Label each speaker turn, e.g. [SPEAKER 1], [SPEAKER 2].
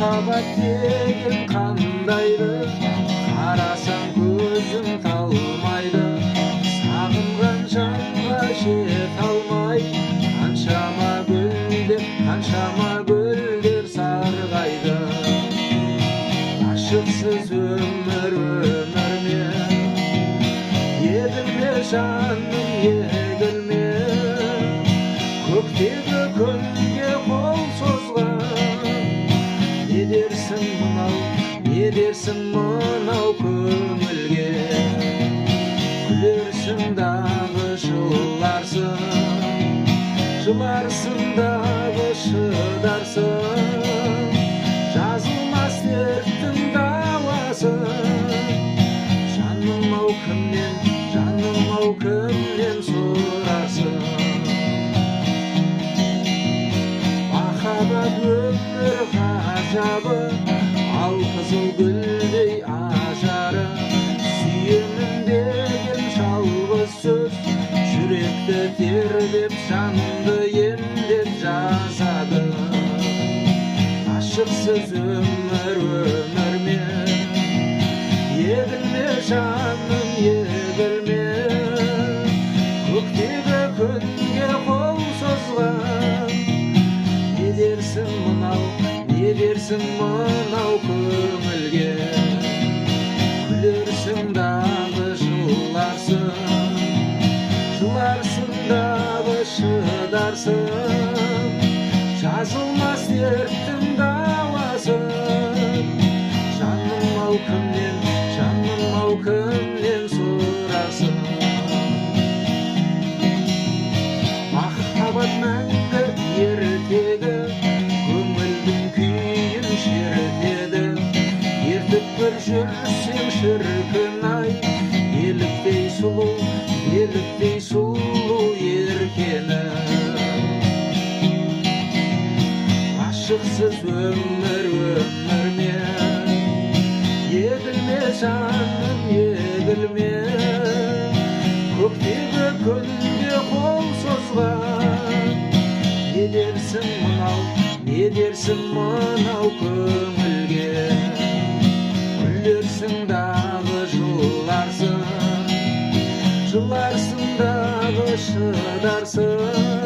[SPEAKER 1] махаббат деген қандайды, қарасаң көзің талмайды. Сағынған жанға жете алмай, қаншама гүлдер сарғайды. Ашықсыз өмір ме, егілме жаным, егілме. Көктегі күнге қол созған, не дерсің мынау көңілге? Күлерсің дағы жыларсың дағы шыдарсың. Жазылмас дерттің дауасы, жаным-ау кімнен сұрарсың? Махаббат өмір ғажабы, алқызыл гүлдей ажары. Сүйемін деген жалғыз сөз, жүректі тербеп, жанды емдеп жазады. Ашықсыз өмір ме, егілме жаным, егілме. Көктегі күнге қол созған, не дерсің мынау көңілге? Күлерсің дағы жыларсың дағы шыдарсың. Жазылмас дерттің дауасы, жаным-ау кімнен сұрарсың? Махаббат мәңгі ертегі, көңілдің күйін шертеді. Ертіп бір жүрсең шіркін-ай, еліктей сұлу еркені. Ашықсыз өмір ме, егілме жаным, егілме. Көктегі күнге қол созған, не дерсің мынау көңілге? Күлерсің дағы жыларсың дағы шыдарсың.